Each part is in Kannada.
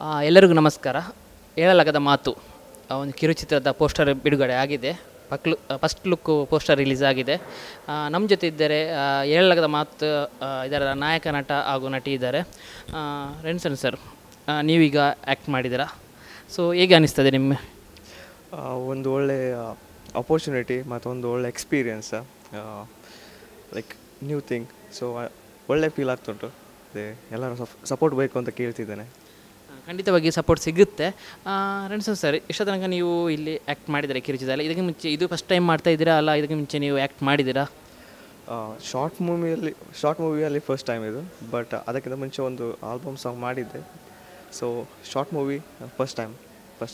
ಎಲ್ಲರಿಗೂ ನಮಸ್ಕಾರ. ಹೇಳಲಾಗದ ಮಾತು ಒಂದು ಕಿರುಚಿತ್ರದ ಪೋಸ್ಟರ್ ಬಿಡುಗಡೆ ಆಗಿದೆ. ಫಸ್ಟ್ ಲುಕ್ ಪೋಸ್ಟರ್ ರಿಲೀಸ್ ಆಗಿದೆ. ನಮ್ಮ ಜೊತೆ ಇದ್ದರೆ ಹೇಳಲಾಗದ ಮಾತು ಇದರ ನಾಯಕ ನಟ ಹಾಗೂ ನಟಿ ಇದ್ದಾರೆ. ರೆನ್ಸನ್ ಸರ್, ನೀವೀಗ ಆ್ಯಕ್ಟ್ ಮಾಡಿದ್ದೀರಾ, ಸೊ ಹೇಗೆ ಅನ್ನಿಸ್ತದೆ ನಿಮ್ಮ? ಒಂದು ಒಳ್ಳೆಯ ಅಪರ್ಚುನಿಟಿ ಮತ್ತು ಒಂದು ಒಳ್ಳೆ experience, like new thing. So ಒಳ್ಳೆ ಫೀಲ್ ಆಗ್ತುಂಟು. ಅದೇ ಎಲ್ಲರೂ ಸಪೋರ್ಟ್ ಬೇಕು ಅಂತ ಕೇಳ್ತಿದ್ದೇನೆ. ಖಂಡಿತವಾಗಿ ಸಪೋರ್ಟ್ ಸಿಗುತ್ತೆ. ರೆನ್ಸನ್ ಸರ್, ಇಷ್ಟ ತನಕ ನೀವು ಇಲ್ಲಿ ಆ್ಯಕ್ಟ್ ಮಾಡಿದ್ದೀರಾ ಕಿರುಚಿತ್ರದಲ್ಲಿ. ಇದಕ್ಕೆ ಮುಂಚೆ ಇದು ಫಸ್ಟ್ ಟೈಮ್ ಮಾಡ್ತಾ ಇದ್ದೀರಾ ಅಲ್ಲ ಇದಕ್ಕೆ ಮುಂಚೆ ನೀವು ಆ್ಯಕ್ಟ್ ಮಾಡಿದ್ದೀರಾ? ಶಾರ್ಟ್ ಮೂವಿಯಲ್ಲಿ ಫಸ್ಟ್ ಟೈಮ್ ಇದು, ಬಟ್ ಅದಕ್ಕಿಂತ ಮುಂಚೆ ಒಂದು ಆಲ್ಬಮ್ ಸಾಂಗ್ ಮಾಡಿದ್ದೆ. So short movie first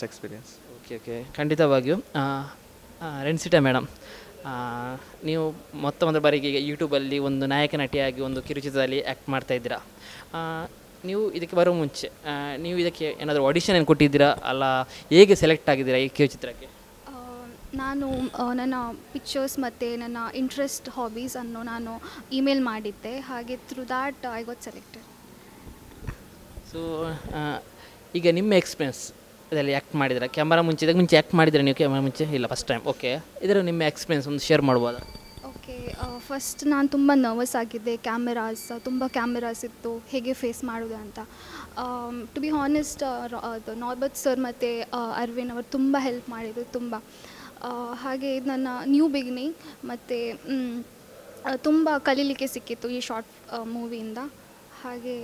experience. Okay, ಖಂಡಿತವಾಗಿಯೂ. ರೆನ್ಸಿಟಾ ಮೇಡಮ್, ನೀವು ಮೊತ್ತ ಬಾರಿಗೆ ಯೂಟ್ಯೂಬಲ್ಲಿ ಒಂದು ನಾಯಕ ನಟಿಯಾಗಿ ಒಂದು ಕಿರುಚಿತ್ರದಲ್ಲಿ ಆ್ಯಕ್ಟ್ ಮಾಡ್ತಾಯಿದ್ದೀರಾ. ನೀವು ಇದಕ್ಕೆ ಬರೋ ಮುಂಚೆ ನೀವು ಇದಕ್ಕೆ ಏನಾದರೂ ಆಡಿಷನ್ ಏನು ಕೊಟ್ಟಿದ್ದೀರಾ ಅಲ್ಲ, ಹೇಗೆ ಸೆಲೆಕ್ಟ್ ಆಗಿದ್ದೀರಾ ಈ ಕಿರುಚಿತ್ರಕ್ಕೆ? ನಾನು ನನ್ನ ಪಿಕ್ಚರ್ಸ್ ಮತ್ತು ನನ್ನ ಇಂಟ್ರೆಸ್ಟ್ ಹಾಬೀಸ್ ಅನ್ನು ನಾನು ಇಮೇಲ್ ಮಾಡಿದ್ದೆ. ಹಾಗೆ through that I got selected. So ಈಗ ನಿಮ್ಮ ಎಕ್ಸ್ಪೀರಿಯನ್ಸ್ ಇದರಲ್ಲಿ ಆ್ಯಕ್ಟ್ ಮಾಡಿದ್ದೀರಾ? ಕ್ಯಾಮರಾ ಮುಂಚೆ ಇದಕ್ಕೆ ಮುಂಚೆ ಆ್ಯಕ್ಟ್ ಮಾಡಿದ್ದೀರಾ ನೀವು? ಕ್ಯಾಮರಾ ಮುಂಚೆ ಇಲ್ಲ, ಫಸ್ಟ್ ಟೈಮ್. ಓಕೆ, ಇದರ ನಿಮ್ಮ ಎಕ್ಸ್ಪೀರಿಯನ್ಸ್ ಒಂದು ಶೇರ್ ಮಾಡ್ಬೋದಾ? ಓಕೆ, ಫಸ್ಟ್ ನಾನು ತುಂಬ ನರ್ವಸ್ ಆಗಿದ್ದೆ. ತುಂಬ ಕ್ಯಾಮೆರಾಸ್ ಇತ್ತು, ಹೇಗೆ ಫೇಸ್ ಮಾಡೋದು ಅಂತ. ಟು ಬಿ ಹಾನೆಸ್ಟ್, ಅದು ನಾರ್ಬತ್ ಸರ್ ಮತ್ತು ಅರವಿಂದ್ ಅವರು ತುಂಬ ಹೆಲ್ಪ್ ಮಾಡಿದರು, ತುಂಬ. ಹಾಗೆ ಇದು ನನ್ನ ನ್ಯೂ ಬಿಗಿನಿಂಗ್ ಮತ್ತು ತುಂಬ ಕಲೀಲಿಕ್ಕೆ ಸಿಕ್ಕಿತ್ತು ಈ ಶಾರ್ಟ್ ಮೂವಿಯಿಂದ. ಹಾಗೆ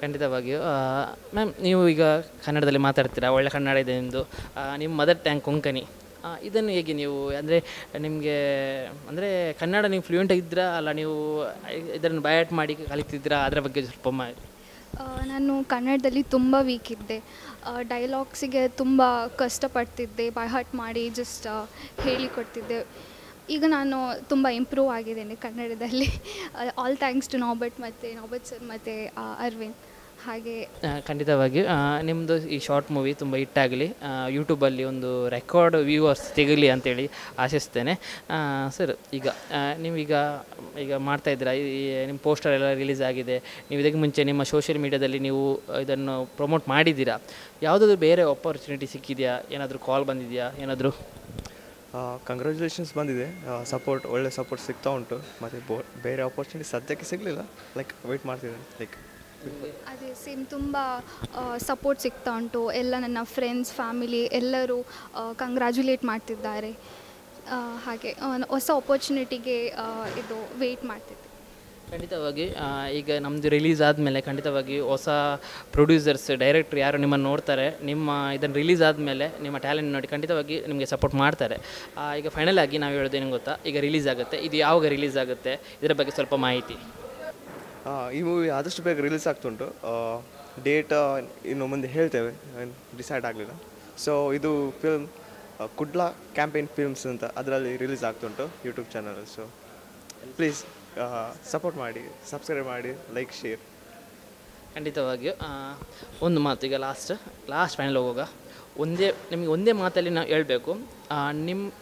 ಖಂಡಿತವಾಗಿಯೂ. ಮ್ಯಾಮ್, ನೀವು ಈಗ ಕನ್ನಡದಲ್ಲಿ ಮಾತಾಡ್ತೀರಾ, ಒಳ್ಳೆ ಕನ್ನಡ ಇದೆ ನಿಮ್ಮದು. ನಿಮ್ಮ ಮದರ್ ಟ್ಯಾಂಗ್ ಕೊಂಕಣಿ, ಇದನ್ನು ಹೇಗೆ ನೀವು ಅಂದರೆ ನಿಮಗೆ ಅಂದರೆ ಕನ್ನಡ ನೀವು ಫ್ಲೂಯೆಂಟ್ ಆಗಿದ್ದೀರಾ ಅಲ್ಲ, ನೀವು ಇದನ್ನು ಬಯಾಟ್ ಮಾಡಿ ಕಲಿತಿದ್ದೀರಾ? ಅದರ ಬಗ್ಗೆ ಸ್ವಲ್ಪ ಮಾಹಿತಿ. ನಾನು ಕನ್ನಡದಲ್ಲಿ ತುಂಬ ವೀಕ್ ಇದ್ದೆ. ಡೈಲಾಗ್ಸಿಗೆ ತುಂಬ ಕಷ್ಟಪಡ್ತಿದ್ದೆ, ಬೈ ಹಾರ್ಟ್ ಮಾಡಿ ಜಸ್ಟ್ ಹೇಳಿಕೊಡ್ತಿದ್ದೆ. ಈಗ ನಾನು ತುಂಬ ಇಂಪ್ರೂವ್ ಆಗಿದ್ದೇನೆ ಕನ್ನಡದಲ್ಲಿ. ಆಲ್ ಥ್ಯಾಂಕ್ಸ್ ಟು ನಾಬತ್ ಸರ್ ಮತ್ತು ಅರವಿಂದ್. ಹಾಗೆ ಖಂಡಿತವಾಗಿ ನಿಮ್ಮದು ಈ ಶಾರ್ಟ್ ಮೂವಿ ತುಂಬ ಹಿಟ್ಟಾಗಲಿ, ಯೂಟ್ಯೂಬಲ್ಲಿ ಒಂದು ರೆಕಾರ್ಡ್ ವ್ಯೂವರ್ಸ್ ತೆಗಲಿ ಅಂತೇಳಿ ಆಶಿಸ್ತೇನೆ. ಸರ್, ನೀವೀಗ ಮಾಡ್ತಾಯಿದ್ದೀರಾ, ನಿಮ್ಮ ಪೋಸ್ಟರ್ ಎಲ್ಲ ರಿಲೀಸ್ ಆಗಿದೆ. ನೀವು ಇದಕ್ಕೆ ಮುಂಚೆ ನಿಮ್ಮ ಸೋಷಿಯಲ್ ಮೀಡ್ಯಾದಲ್ಲಿ ನೀವು ಇದನ್ನು ಪ್ರಮೋಟ್ ಮಾಡಿದ್ದೀರಾ. ಯಾವುದಾದ್ರೂ ಬೇರೆ ಆಪರ್ಚುನಿಟಿ ಸಿಕ್ಕಿದೆಯಾ? ಏನಾದರೂ ಕಾಲ್ ಬಂದಿದೆಯಾ ಏನಾದರೂ? ಕಂಗ್ರ್ಯಾಚುಲೇಷನ್ಸ್ ಬಂದಿದೆ. ಒಳ್ಳೆ ಸಪೋರ್ಟ್ ಸಿಗ್ತಾ ಉಂಟು. ಮತ್ತು ಬೇರೆ ಆಪರ್ಚುನಿಟಿ ಸದ್ಯಕ್ಕೆ ಸಿಗಲಿಲ್ಲ. ಲೈಕ್ ವೆಯ್ಟ್ ಮಾಡ್ತಿದ್ದೇನೆ. ಲೈಕ್ ಅದೇ ಸೇಮ್, ತುಂಬ ಸಪೋರ್ಟ್ ಸಿಗ್ತಾ ಉಂಟು. ಎಲ್ಲ ನನ್ನ ಫ್ರೆಂಡ್ಸ್, ಫ್ಯಾಮಿಲಿ ಎಲ್ಲರೂ ಕಂಗ್ರ್ಯಾಚುಲೇಟ್ ಮಾಡ್ತಿದ್ದಾರೆ. ಹಾಗೆ ಹೊಸ ಆಪರ್ಚುನಿಟಿಗೆ ಇದು ವೆಯ್ಟ್ ಮಾಡ್ತಿದ್ದೆ. ಖಂಡಿತವಾಗಿ ಈಗ ನಮ್ಮದು ರಿಲೀಸ್ ಆದಮೇಲೆ ಖಂಡಿತವಾಗಿ ಹೊಸ ಪ್ರೊಡ್ಯೂಸರ್ಸ್, ಡೈರೆಕ್ಟ್ರ್ ಯಾರು ನಿಮ್ಮನ್ನು ನೋಡ್ತಾರೆ, ನಿಮ್ಮ ಇದನ್ನು ರಿಲೀಸ್ ಆದಮೇಲೆ ನಿಮ್ಮ ಟ್ಯಾಲೆಂಟ್ ನೋಡಿ ಖಂಡಿತವಾಗಿ ನಿಮಗೆ ಸಪೋರ್ಟ್ ಮಾಡ್ತಾರೆ. ಈಗ ಫೈನಲ್ ಆಗಿ ನಾವು ಹೇಳೋದು ಏನು ಗೊತ್ತಾ, ಈಗ ರಿಲೀಸ್ ಆಗುತ್ತೆ, ಇದು ಯಾವಾಗ ರಿಲೀಸ್ ಆಗುತ್ತೆ ಇದರ ಬಗ್ಗೆ ಸ್ವಲ್ಪ ಮಾಹಿತಿ. ಈ ಮೂವಿ ಆದಷ್ಟು ಬೇಗ ರಿಲೀಸ್ ಆಗ್ತುಂಟು. ಡೇಟ್ ಇನ್ನು ಮುಂದೆ ಹೇಳ್ತೇವೆ, ಡಿಸೈಡ್ ಆಗಲಿಲ್ಲ. ಸೊ ಇದು ಫಿಲ್ಮ್ ಕುಡ್ಲಾ ಕ್ಯಾಂಪೇನ್ ಫಿಲ್ಮ್ಸ್ ಅಂತ, ಅದರಲ್ಲಿ ರಿಲೀಸ್ ಆಗ್ತುಂಟು YouTube channel. So please support ಮಾಡಿ, ಸಬ್ಸ್ಕ್ರೈಬ್ ಮಾಡಿ, ಲೈಕ್, ಶೇರ್. ಖಂಡಿತವಾಗಿಯೂ. ಒಂದು ಮಾತು ಈಗ ಲಾಸ್ಟ್ ಫೈನಲ್ ಹೋಗುವಾಗ ನಿಮಗೆ ಒಂದೇ ಮಾತಲ್ಲಿ ನಾವು ಹೇಳಬೇಕು,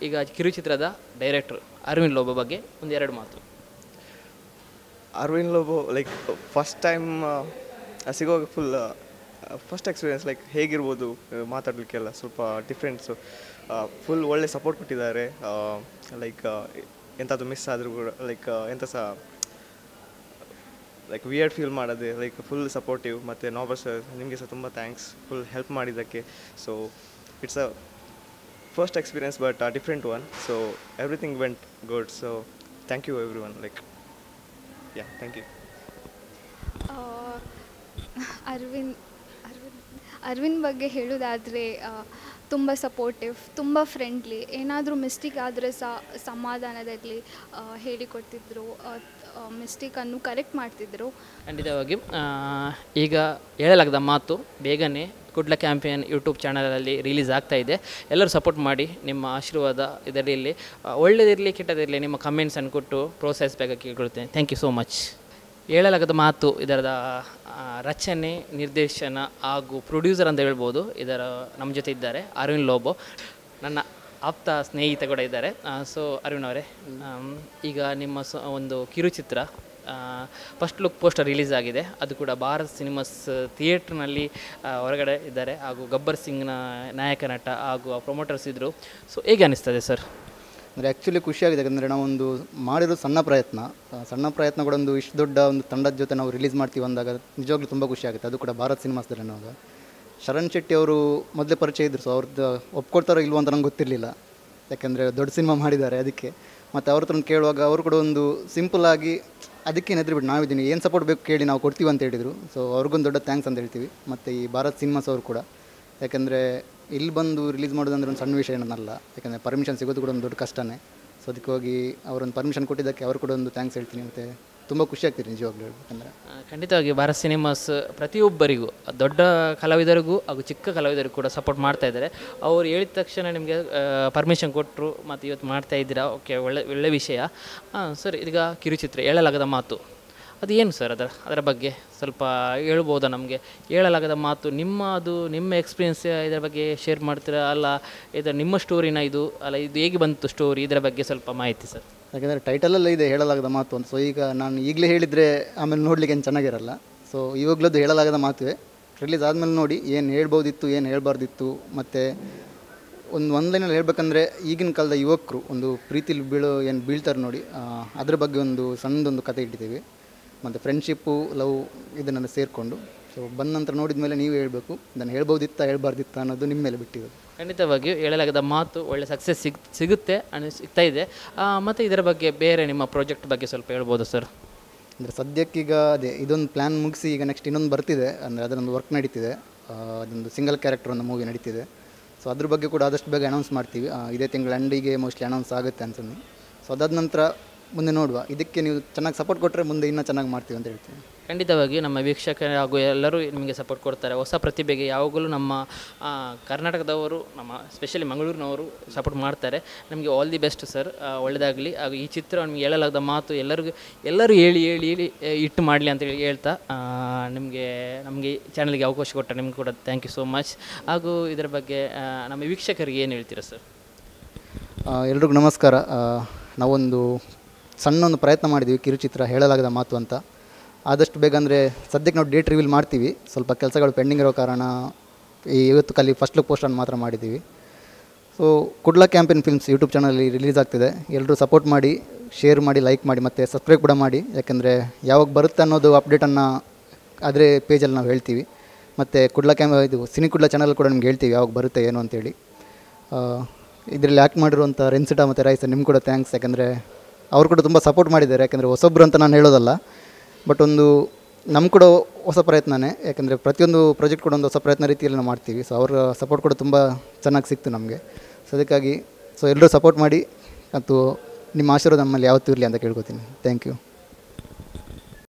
ಈಗ ಕಿರುಚಿತ್ರದ ಡೈರೆಕ್ಟ್ರ್ ಅರವಿಂದ್ ಲೋಬೋ ಬಗ್ಗೆ ಒಂದೆರಡು ಮಾತು. Arvind Lobo like first time ಸಿಗುವಾಗ ಫಸ್ಟ್ ಎಕ್ಸ್ಪೀರಿಯನ್ಸ್, ಲೈಕ್ ಹೇಗಿರ್ಬೋದು ಮಾತಾಡಲಿಕ್ಕೆಲ್ಲ ಸ್ವಲ್ಪ ಡಿಫ್ರೆಂಟ್ಸು. ಫುಲ್ ಒಳ್ಳೆ ಸಪೋರ್ಟ್ ಕೊಟ್ಟಿದ್ದಾರೆ. ಲೈಕ್ ಎಂಥದ್ದು ಮಿಸ್ ಆದರೂ ಕೂಡ ಲೈಕ್ ಎಂಥ ಸಹ ಲೈಕ್ ವಿಯರ್ಡ್ ಫೀಲ್ ಮಾಡೋದೆ, ಲೈಕ್ ಫುಲ್ ಸಪೋರ್ಟಿವ್. ಮತ್ತು ನಾಬತ್ ಸರ್, ನಿಮಗೆ ಸಹ ತುಂಬ ಥ್ಯಾಂಕ್ಸ್ ಫುಲ್ ಹೆಲ್ಪ್ ಮಾಡಿದ್ದಕ್ಕೆ. So it's a first experience but different one. So everything went good. So thank you every one. Like thank you. Arvind ಬಗ್ಗೆ ಹೇಳೋದಾದರೆ ತುಂಬ ಸಪೋರ್ಟಿವ್, ತುಂಬ ಫ್ರೆಂಡ್ಲಿ. ಏನಾದರೂ ಮಿಸ್ಟೇಕ್ ಆದರೆ ಸಹ ಸಮಾಧಾನದಲ್ಲಿ ಹೇಳಿಕೊಡ್ತಿದ್ರು, ಮಿಸ್ಟೇಕನ್ನು ಕರೆಕ್ಟ್ ಮಾಡ್ತಿದ್ರು. ಖಂಡಿತವಾಗಿ ಈಗ ಹೇಳಲಾಗದ ಮಾತು ಬೇಗನೆ ಕುಡ್ಲಾ ಕ್ಯಾಂಪೇನ್ ಯೂಟ್ಯೂಬ್ ಚಾನಲಲ್ಲಿ ರಿಲೀಸ್ ಆಗ್ತಾಯಿದೆ. ಎಲ್ಲರೂ ಸಪೋರ್ಟ್ ಮಾಡಿ, ನಿಮ್ಮ ಆಶೀರ್ವಾದ ಇದರಲ್ಲಿ ಒಳ್ಳೆಯದಿರಲಿ ಕೆಟ್ಟದಿರಲಿ ನಿಮ್ಮ ಕಮೆಂಟ್ಸನ್ನು ಕೊಟ್ಟು ಪ್ರೋತ್ಸಾಹಿಸಬೇಕಾಗಿ ಕೇಳ್ಕೊಳ್ತೇನೆ. Thank you so much. ಹೇಳಲಾಗದ ಮಾತು ಇದರ ರಚನೆ, ನಿರ್ದೇಶನ ಹಾಗೂ ಪ್ರೊಡ್ಯೂಸರ್ ಅಂತ ಹೇಳ್ಬೋದು. ನಮ್ಮ ಜೊತೆ ಇದ್ದಾರೆ ಅರವಿಂದ್ ಲೋಬೋ, ನನ್ನ ಆಪ್ತ ಸ್ನೇಹಿತ ಕೂಡ ಇದ್ದಾರೆ. ಸೊ ಅರವಿಂದ್ ಅವರೇ, ಈಗ ನಿಮ್ಮ ಒಂದು ಕಿರುಚಿತ್ರ ಫಸ್ಟ್ ಲುಕ್ ಪೋಸ್ಟರ್ ರಿಲೀಸ್ ಆಗಿದೆ. ಅದು ಕೂಡ ಭಾರತ್ ಸಿನಿಮಾಸ್ ಥಿಯೇಟ್ರ್ನಲ್ಲಿ ಹೊರಗಡೆ ಇದ್ದಾರೆ. ಹಾಗೂ ಗಬ್ಬರ್ ಸಿಂಗ್ನ ನಾಯಕ ನಟ ಹಾಗೂ ಪ್ರೊಮೋಟರ್ಸ್ ಇದ್ದರು. ಸೊ ಹೇಗೆ ಅನಿಸ್ತದೆ ಸರ್? ಅಂದರೆ ಆ್ಯಕ್ಚುಲಿ ಖುಷಿಯಾಗಿದೆ, ಯಾಕಂದರೆ ನಾವೊಂದು ಮಾಡಿರೋ ಸಣ್ಣ ಪ್ರಯತ್ನ ಕೂಡ ಒಂದು ಇಷ್ಟು ದೊಡ್ಡ ಒಂದು ತಂಡದ ಜೊತೆ ನಾವು ರಿಲೀಸ್ ಮಾಡ್ತೀವಿ ಅಂದಾಗ ನಿಜವಾಗ್ಲೂ ತುಂಬ ಖುಷಿಯಾಗುತ್ತೆ. ಅದು ಕೂಡ ಭಾರತ್ ಸಿನಿಮಾಸ್ದಲ್ಲಿ ಅನ್ನೋದು. ಶರಣ್ ಶೆಟ್ಟಿ ಅವರು ಮೊದಲೇ ಪರಿಚಯ ಇದ್ದರು, ಸೊ ಅವ್ರದ್ದು ಒಪ್ಕೊಳ್ತಾರೋ ಇಲ್ವೋ ಅಂತ ನಂಗೆ ಗೊತ್ತಿರಲಿಲ್ಲ, ಯಾಕೆಂದರೆ ದೊಡ್ಡ ಸಿನಿಮಾ ಮಾಡಿದ್ದಾರೆ ಅದಕ್ಕೆ. ಮತ್ತು ಅವ್ರ ಹತ್ರ ಕೇಳುವಾಗ ಅವರು ಕೂಡ ಒಂದು ಸಿಂಪಲ್ಲಾಗಿ ಅದಕ್ಕೇನು ಹೆದರಿಬಿಟ್ಟು ನಾವಿದ್ದೀನಿ, ಏನು ಸಪೋರ್ಟ್ ಬೇಕು ಕೇಳಿ ನಾವು ಕೊಡ್ತೀವಿ ಅಂತ ಹೇಳಿದರು. ಸೊ ಅವ್ರಿಗೊಂದು ದೊಡ್ಡ ಥ್ಯಾಂಕ್ಸ್ ಅಂತ ಹೇಳ್ತೀವಿ. ಮತ್ತು ಈ ಭಾರತ್ ಸಿನಿಮಾಸ್ ಅವರು ಕೂಡ, ಯಾಕೆಂದರೆ ಇಲ್ಲಿ ಬಂದು ರಿಲೀಸ್ ಮಾಡೋದಂದ್ರೆ ಒಂದು ಸಣ್ಣ ವಿಷಯ ಏನನ್ನಲ್ಲ, ಯಾಕೆಂದರೆ ಪರ್ಮಿಷನ್ ಸಿಗೋದು ಕೂಡ ಒಂದು ದೊಡ್ಡ ಕಷ್ಟನೇ. ಸೊ ಅದಕ್ಕೆ ಹೋಗಿ ಅವರೊಂದು ಪರ್ಮಿಷನ್ ಕೊಟ್ಟಿದ್ದಕ್ಕೆ ಅವರು ಕೂಡ ಒಂದು ಥ್ಯಾಂಕ್ಸ್ ಹೇಳ್ತೀನಿ. ಮತ್ತು ತುಂಬ ಖುಷಿ ಆಗ್ತೀರಿ ನಿಜವಾಗ್ಲೂ ಹೇಳ್ಬೇಕಂದ್ರೆ. ಖಂಡಿತವಾಗಿ ಭಾರತ್ ಸಿನಿಮಾಸ್ ಪ್ರತಿಯೊಬ್ಬರಿಗೂ, ದೊಡ್ಡ ಕಲಾವಿದರಿಗೂ ಹಾಗೂ ಚಿಕ್ಕ ಕಲಾವಿದರಿಗೂ ಕೂಡ ಸಪೋರ್ಟ್ ಮಾಡ್ತಾ ಇದ್ದಾರೆ. ಅವ್ರು ಹೇಳಿದ ತಕ್ಷಣ ನಿಮಗೆ ಪರ್ಮಿಷನ್ ಕೊಟ್ಟರು ಮತ್ತು ಇವತ್ತು ಮಾಡ್ತಾ ಇದ್ದೀರಾ. ಓಕೆ, ಒಳ್ಳೆ ವಿಷಯ. ಸರ್, ಈಗ ಕಿರುಚಿತ್ರ ಹೇಳಲಾಗದ ಮಾತು, ಅದು ಏನು ಸರ್? ಅದರ ಬಗ್ಗೆ ಸ್ವಲ್ಪ ಹೇಳ್ಬೋದಾ ನಮಗೆ? ಹೇಳಲಾಗದ ಮಾತು ನಿಮ್ಮ ಎಕ್ಸ್ಪೀರಿಯನ್ಸ್ ಇದರ ಬಗ್ಗೆ ಶೇರ್ ಮಾಡ್ತೀರಾ? ಅಲ್ಲ ಇದು ನಿಮ್ಮ ಸ್ಟೋರಿನ ಇದು ಹೇಗೆ ಬಂತು ಸ್ಟೋರಿ? ಇದರ ಬಗ್ಗೆ ಸ್ವಲ್ಪ ಮಾಹಿತಿ ಸರ್. ಯಾಕೆಂದರೆ ಟೈಟಲಲ್ಲೇ ಇದೆ ಹೇಳಲಾಗದ ಮಾತು ಅಂತ. ಸೊ ಈಗ ನಾನು ಈಗಲೇ ಹೇಳಿದರೆ ಆಮೇಲೆ ನೋಡಲಿಕ್ಕೆ ಏನು ಚೆನ್ನಾಗಿರಲ್ಲ. ಸೊ ಇವಾಗಲದ್ದು ಹೇಳಲಾಗದ ಮಾತುವೆ. ರಿಲೀಸ್ ಆದಮೇಲೆ ನೋಡಿ ಏನು ಹೇಳ್ಬೋದಿತ್ತು, ಏನು ಹೇಳ್ಬಾರ್ದಿತ್ತು. ಮತ್ತು ಒಂದು ಲೈನಲ್ಲಿ ಹೇಳ್ಬೇಕಂದ್ರೆ ಈಗಿನ ಕಾಲದ ಯುವಕರು ಒಂದು ಪ್ರೀತಿಲಿ ಬೀಳ್ತಾರೆ ನೋಡಿ, ಅದ್ರ ಬಗ್ಗೆ ಒಂದು ಸಣ್ಣದೊಂದು ಕತೆ ಇಟ್ಟಿದ್ದೀವಿ. ಮತ್ತು ಫ್ರೆಂಡ್ಶಿಪ್ಪು, ಲವ್ ಇದನ್ನೆಲ್ಲ ಸೇರಿಕೊಂಡು. ಸೊ ಬಂದ ನಂತರ ನೋಡಿದ ಮೇಲೆ ನೀವು ಹೇಳಬೇಕು, ಇದನ್ನು ಹೇಳ್ಬಾರ್ದಿತ್ತ ಅನ್ನೋದು ನಿಮ್ಮ ಮೇಲೆ ಬಿಟ್ಟಿರೋದು. ಖಂಡಿತವಾಗಿಯೂ ಹೇಳಲಾಗದ ಮಾತು ಒಳ್ಳೆ ಸಕ್ಸಸ್ ಸಿಗುತ್ತೆ ಸಿಗ್ತಾ ಇದೆ. ಮತ್ತು ಇದರ ಬಗ್ಗೆ ಬೇರೆ ನಿಮ್ಮ ಪ್ರಾಜೆಕ್ಟ್ ಬಗ್ಗೆ ಸ್ವಲ್ಪ ಹೇಳ್ಬೋದು ಸರ್? ಅಂದರೆ ಸದ್ಯಕ್ಕೀಗ ಅದೇ ಇದೊಂದು ಪ್ಲ್ಯಾನ್ ಮುಗಿಸಿ ಈಗ ನೆಕ್ಸ್ಟ್ ಇನ್ನೊಂದು ಬರ್ತಿದೆ. ಅಂದರೆ ಅದರೊಂದು ವರ್ಕ್ ನಡೀತಿದೆ. ಅದೊಂದು ಸಿಂಗಲ್ ಕ್ಯಾರೆಕ್ಟರ್ ಒಂದು ಮೂವಿ ನಡೀತಿದೆ. ಸೊ ಅದ್ರ ಬಗ್ಗೆ ಕೂಡ ಆದಷ್ಟು ಬೇಗ ಅನೌನ್ಸ್ ಮಾಡ್ತೀವಿ. ಇದೇ ತಿಂಗಳ ಎಂಡಿಗೆ ಮೋಸ್ಟ್ಲಿ ಅನೌನ್ಸ್ ಆಗುತ್ತೆ ಅನ್ಸುತ್ತೆ. ಸೊ ಅದಾದ ನಂತರ ಮುಂದೆ ನೋಡುವ. ಇದಕ್ಕೆ ನೀವು ಚೆನ್ನಾಗಿ ಸಪೋರ್ಟ್ ಕೊಟ್ಟರೆ ಮುಂದೆ ಇನ್ನೂ ಚೆನ್ನಾಗಿ ಮಾಡ್ತೀವಿ ಅಂತ ಹೇಳ್ತೀನಿ. ಖಂಡಿತವಾಗಿ ನಮ್ಮ ವೀಕ್ಷಕರು ಹಾಗೂ ಎಲ್ಲರೂ ನಿಮಗೆ ಸಪೋರ್ಟ್ ಕೊಡ್ತಾರೆ. ಹೊಸ ಪ್ರತಿಭೆಗೆ ಯಾವಾಗಲೂ ನಮ್ಮ ಕರ್ನಾಟಕದವರು, ನಮ್ಮ ಸ್ಪೆಷಲಿ ಮಂಗಳೂರಿನವರು ಸಪೋರ್ಟ್ ಮಾಡ್ತಾರೆ. ನಮಗೆ ಆಲ್ ದಿ ಬೆಸ್ಟ್ ಸರ್, ಒಳ್ಳೆಯದಾಗಲಿ. ಹಾಗೂ ಈ ಚಿತ್ರ ನಿಮಗೆ ಹೇಳಲಾಗದ ಮಾತು ಎಲ್ಲರೂ ಹೇಳಿ ಇಟ್ಟು ಮಾಡಲಿ ಅಂತೇಳಿ ಹೇಳ್ತಾ, ನಮಗೆ ಚಾನಲ್ಗೆ ಅವಕಾಶ ಕೊಟ್ಟ ನಿಮ್ಗೆ ಕೂಡ ಥ್ಯಾಂಕ್ ಯು ಸೋ ಮಚ್. ಹಾಗೂ ಇದರ ಬಗ್ಗೆ ನಮ್ಮ ವೀಕ್ಷಕರಿಗೆ ಏನು ಹೇಳ್ತೀರಾ ಸರ್? ಎಲ್ರಿಗೂ ನಮಸ್ಕಾರ. ನಾವೊಂದು ಸಣ್ಣ ಪ್ರಯತ್ನ ಮಾಡಿದ್ದೀವಿ, ಕಿರುಚಿತ್ರ ಹೇಳಲಾಗದ ಮಾತು ಅಂತ. ಆದಷ್ಟು ಬೇಗ ಅಂದರೆ ಸದ್ಯಕ್ಕೆ ನಾವು ಡೇಟ್ ರಿವೀಲ್ ಮಾಡ್ತೀವಿ. ಸ್ವಲ್ಪ ಕೆಲಸಗಳು ಪೆಂಡಿಂಗ್ ಇರೋ ಕಾರಣ ಇವತ್ತು ಖಾಲಿ ಫಸ್ಟ್ ಲುಕ್ ಪೋಸ್ಟನ್ನು ಮಾತ್ರ ಮಾಡಿದ್ದೀವಿ. So Kudla campaign films YouTube ಚಾನಲಲ್ಲಿ ರಿಲೀಸ್ ಆಗ್ತಿದೆ. ಎಲ್ಲರೂ ಸಪೋರ್ಟ್ ಮಾಡಿ, ಶೇರ್ ಮಾಡಿ, ಲೈಕ್ ಮಾಡಿ, ಮತ್ತು ಸಬ್ಸ್ಕ್ರೈಬ್ ಕೂಡ ಮಾಡಿ. ಯಾಕೆಂದರೆ ಯಾವಾಗ ಬರುತ್ತೆ ಅನ್ನೋದು ಅಪ್ಡೇಟನ್ನು ಅದೇ ಪೇಜಲ್ಲಿ ನಾವು ಹೇಳ್ತೀವಿ. ಮತ್ತು ಇದು ಸಿನಿ ಕುಡ್ಲ ಚಾನಲ್ ಕೂಡ ನಿಮ್ಗೆ ಹೇಳ್ತೀವಿ ಯಾವಾಗ ಬರುತ್ತೆ ಏನು ಅಂತೇಳಿ. ಇದರಲ್ಲಿ ಆ್ಯಕ್ಟ್ ಮಾಡಿರುವಂಥ ರೆನ್ಸಿಟಾ ಮತ್ತು ರೈಸ್ ನಿಮ್ಗೆ ಕೂಡ ಥ್ಯಾಂಕ್ಸ್. ಯಾಕೆಂದರೆ ಅವರು ಕೂಡ ತುಂಬ ಸಪೋರ್ಟ್ ಮಾಡಿದ್ದಾರೆ. ಯಾಕೆಂದರೆ ಹೊಸೊಬ್ಬರು ಅಂತ ನಾನು ಹೇಳೋದಲ್ಲ, ಬಟ್ ಒಂದು ನಮ್ಮ ಕೂಡ ಹೊಸ ಪ್ರಯತ್ನನೇ. ಯಾಕೆಂದರೆ ಪ್ರತಿಯೊಂದು ಪ್ರಾಜೆಕ್ಟ್ ಕೂಡ ಒಂದು ಹೊಸ ಪ್ರಯತ್ನ ರೀತಿಯಲ್ಲಿ ನಾವು ಮಾಡ್ತೀವಿ. ಸೊ ಅವರ ಸಪೋರ್ಟ್ ಕೂಡ ತುಂಬ ಚೆನ್ನಾಗಿ ಸಿಕ್ತು ನಮಗೆ. ಸೊ ಅದಕ್ಕಾಗಿ ಎಲ್ಲರೂ ಸಪೋರ್ಟ್ ಮಾಡಿ ಮತ್ತು ನಿಮ್ಮ ಆಶೀರ್ವಾದ ನಮ್ಮಲ್ಲಿ ಯಾವತ್ತೂ ಇರಲಿ ಅಂತ ಕೇಳ್ಕೊತೀನಿ. Thank you.